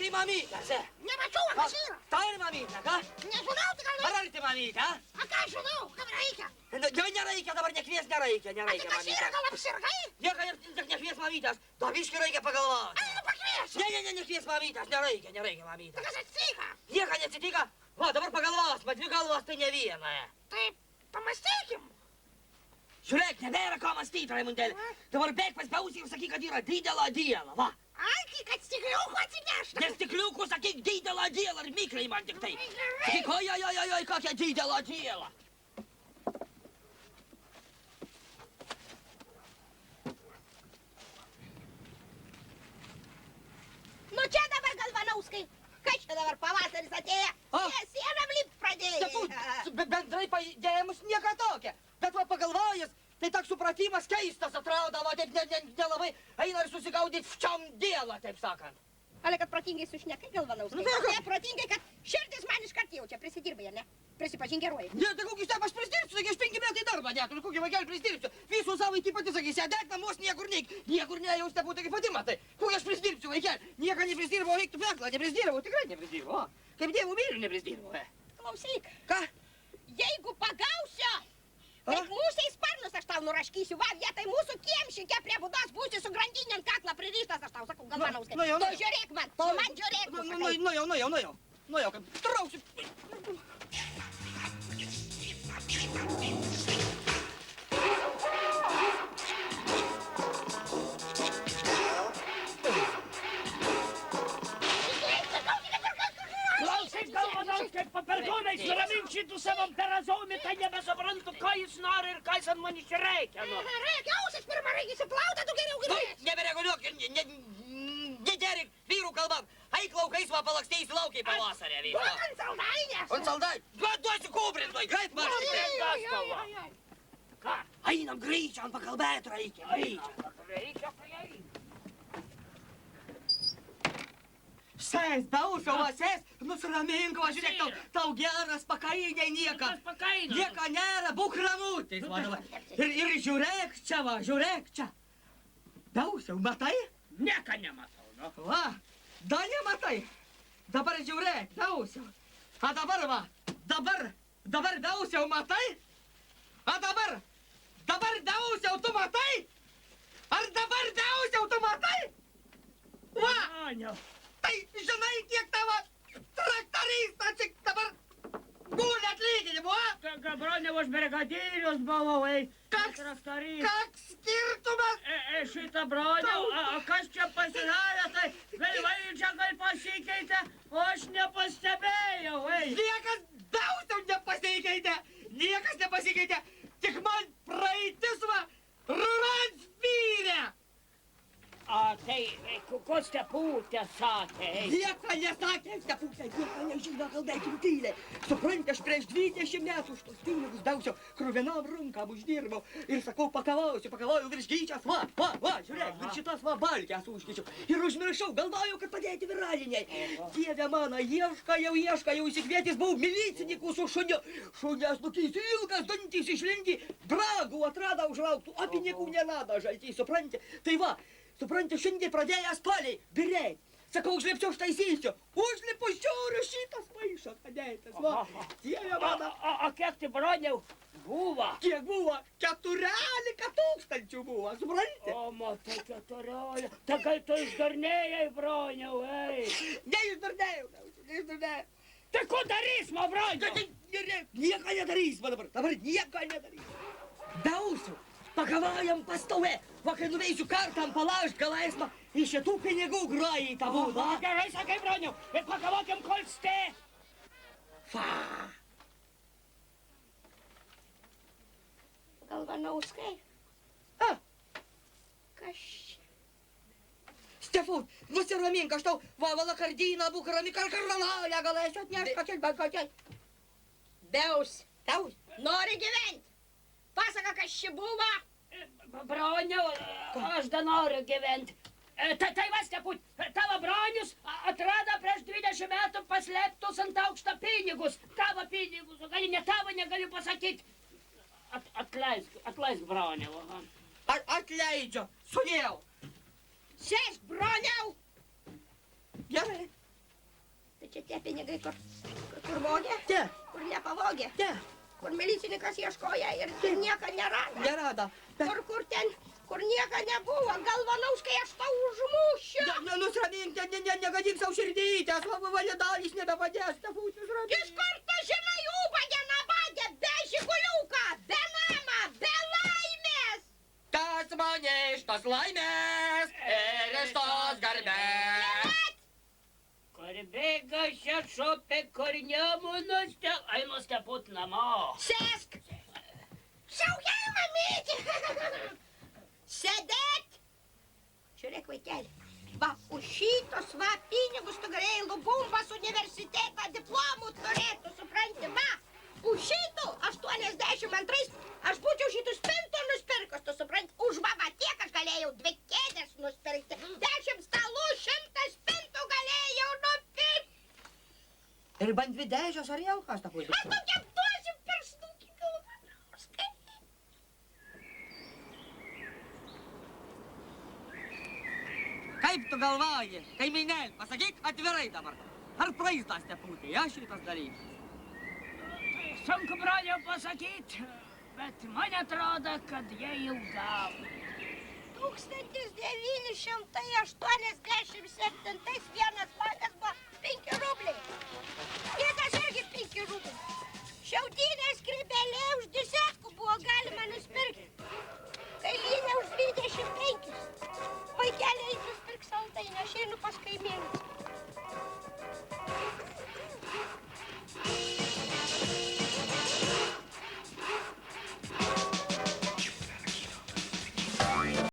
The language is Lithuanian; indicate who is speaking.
Speaker 1: tai mamytės?
Speaker 2: Nemačiau, ar kas yra.
Speaker 1: Tai ir mamytė, ką?
Speaker 2: Nežinau, tai gal...
Speaker 1: Ar tai mamytė?
Speaker 2: A ką žinau, kam reikia?
Speaker 1: Jo nereikia, dabar nekvies, nereikia
Speaker 2: A tai kas yra, gal apsirgai?
Speaker 1: Nieko nekvies mamytės, to biški reikia pagalvoti.
Speaker 2: Ai, nu pakviesiu.
Speaker 1: Nekvies mamytės, nereikia mamytės.
Speaker 2: Tai kas atsitika?
Speaker 1: Nieko neatsitika, va, dabar pagalvos, bet dvi galvos tai ne viena.
Speaker 2: Taip, pamastykim.
Speaker 1: Žiūrėk, nebėra ko mąstyti, Raimundėlė. Dabar bėk pas Beusį ir sakyk, kad yra didelė diena, va.
Speaker 2: Ai, kad stikliukų atsinešta.
Speaker 1: Ne stikliukų, sakyk, didelė diena ir mikrai man tik tai. Sakyk, oi, kokia didelė diena.
Speaker 2: Nu čia dabar Galvanauskai. Kas čia dabar pavasaris atėjo? Sienom lipt pradėjo.
Speaker 1: Bendrai paėmus nieko tokia. Bet va pagalvojus, tai toks supratimas keistas atraudavo, taip nelabai eina ir susigaudyti v čiom dėlą, taip sakant.
Speaker 2: Ale kad protingai sušnekai, Galvanauskai. Ne, protingai, kad širdis man iškart jaučia, prisidirbai, ne? Prisipažink geruoju.
Speaker 1: Ne, tai kokius taip aš prisidirbsiu, taigi aš 5 metai darbą neturiu, kokį vagelį prisidirbsiu. Visų savaitį pati sakai, sėdėk namus, niekur neik, niekur nejaus stebu, taigi pati matai. Kokį aš prisidirbsiu, vaikeli, nieko neprisidirbau, eik tu peklą, neprisidirbau, tikrai neprisidirbau. Kaip dievų myliu neprisidirbau.
Speaker 2: Klausyk.
Speaker 1: Ką?
Speaker 2: Jeigu pagausiu, tai mūsų sparnus aš tau nuraškysiu, va, vietoj mūsų kiemšikė prie būdos būsi su grandinė ant kaklą pririštas, aš tau sakau, Galvanauskai. Tu žiūrėk man, tu man žiūrėk.
Speaker 1: Nu jau, kaip trauksiu.
Speaker 3: Klausyk, Galvanauskai, papergonais nuramink šitų savo perazomį, tai nebesuprantu, ką jis nori ir ką jis ant man išreikia.
Speaker 2: Reikia ausis pirmą reikia įsiplauti, tu geriau girdėsi.
Speaker 1: Nebereguliuok, nederik vyrų kalbam. Eik laukais, va palakstėjus laukiai pavasarė visą.
Speaker 2: Ant saldainės.
Speaker 1: Ant saldainės? Duosiu kubrintoj, greit marškite.
Speaker 3: Ką?
Speaker 1: Einam greičiau, ant pakalbėt reikia, greičiau.
Speaker 3: Reikia, tai eina.
Speaker 1: Sės, Beusio, va, sės, nusiramink, va, žiūrėk, tau geras pakainiai nieka.
Speaker 3: Kas pakaino?
Speaker 1: Nieka nėra, būk ramutis, va, dabar. Ir žiūrėk čia, va, žiūrėk čia. Beusio, matai?
Speaker 3: Nieka nematau, nu.
Speaker 1: Va, da nematai. Dabar žiūrėk, Beusio. A dabar, va, dabar, Beusio, matai? A dabar, Beusio, tu matai? Ar dabar, Beusio, tu matai? Va!
Speaker 3: Aniau.
Speaker 1: Tai žinai, kiek tavo traktoristą čia dabar guli atlyginimu, a?
Speaker 3: Broniaus brigadirius buvau, ei.
Speaker 1: Koks skirtumas?
Speaker 3: Šitą Broniau, kas čia pasidarė, tai valdžia gal pasikeitė, o aš nepastebėjau, ei.
Speaker 1: Niekas Beusio nepasikeitė, tik man praeitis va rurans vyrė.
Speaker 3: A tai, ko stepūtė sakė, ei?
Speaker 1: Nieko nesakė, stepūtė, nieko nežino, kalbėkim tyliai. Supranti, aš prieš 20 metų už tos pinigus Beusio kruvinom rankom uždirbau. Ir sakau, pakavauju virš gyčias, va, žiūrėk, virš šitos va balkės užkyčiau. Ir užmiršau, galvojau, kad padėti viraliniai. Dieve mano, ieška, jau įsikvietęs buvau milicininkų su šuniu. Šunės nukys, ilgas dantys išlindi, dragų atrado užlauktų, o pinigų nerado žaltys, supranti. Tai va, supranti, šiandien pradėjęs paliai, birei. Sakau, užlipsiu, aš taisysiu. Užlipu, žiūriu, šitas maišas padėtas, va. Dieve mano.
Speaker 3: O kiek tai Broniau buvo?
Speaker 1: Kiek buvo? 14 000 buvo, supranti?
Speaker 3: O, matai, 14. Tai gal tu išdarnėjai, Broniau, ei?
Speaker 1: Neišdurnėjau.
Speaker 3: Tai ko darys, ma, Broniau?
Speaker 1: Nieko nedarys, man dabar nieko nedarys. Beusiu. Pakavojam pastovė, va kai nuveisiu kartą palažt galaismą, iš šitų pinigų groji į tą būdą.
Speaker 3: Gerai sakai, Broniau, ir pakavokim kolstė.
Speaker 1: Fa.
Speaker 2: Galvanauskai. Kas čia?
Speaker 1: Stefan, nusiramink, aš tau valakardyną būk rami, karkarlalą galėsiu atnešti, kokiai.
Speaker 2: Beus, tau nori gyventi. Pasaka, kas čia buvo?
Speaker 3: Broniau, aš da noriu gyventi. Tai va, Steput, tavo bronius atrado prieš 20 metų paslėptus ant aukštą pinigus. Tavo pinigus, o gali ne tavo, negaliu pasakyti. Atleisk, Broniau.
Speaker 1: Atleidžiu, sudėjau.
Speaker 2: Sėsk, Broniau.
Speaker 1: Gerai,
Speaker 2: Tai čia tie pinigai, kur vogė,
Speaker 1: Te,
Speaker 2: kur nepavogė,
Speaker 1: te,
Speaker 2: kur milicininkas ieškoja ir nieko nerado.
Speaker 1: nerada.
Speaker 2: Kur ten, kur nieko nebuvo, Galvanauskai, aš tau užmušiu.
Speaker 1: Nusramink, negadyk savo širdytės, validalis nebepadės, tafūt, nusramink.
Speaker 2: Iš karto žinai, ubagė, nabagė, be žiguliuką, be namą, be laimės.
Speaker 1: Tas mane iš tos laimės ir iš tos garbės.
Speaker 3: Kur bėga šia šopė, kur nemunas, ainuoste put namo.
Speaker 2: Sėsk. Šaukiai, mamytė. Sėdėt. Žiūrėk, vaikeli. Va, už šitos va pinigus tu galėjai Lubumbos universitetą diplomų turėtų, supranti, va. Už šitų 82 aš būčiau šitų spintų nusipirkus, tu supranti. Už va tiek aš galėjau 2 kėdės nusipirkti, 10 stalų, 100 spintų galėjau nupirkti.
Speaker 1: Ir bent 2 dėžės ar jau kas tafūt?
Speaker 2: Aš tokia duosiu per snukį Galvanauskai.
Speaker 1: Kaip tu galvoji, kaimynėl, pasakyk atvirai dabar. Ar praeistas tepūtė, ja, šitas dalykas?
Speaker 3: Sunku, broliau, pasakyti, bet man atrodo, kad jie ilgam.
Speaker 2: 1987 vienas bankas buvo 5 rubliai. Kitas irgi 5 rubliai. Šiaudinė skrybėlė už 10 buvo galima nusipirkti. Kailinė už 25. Vaikeliai nusipirk saldainį, aš einu pas kaimynus.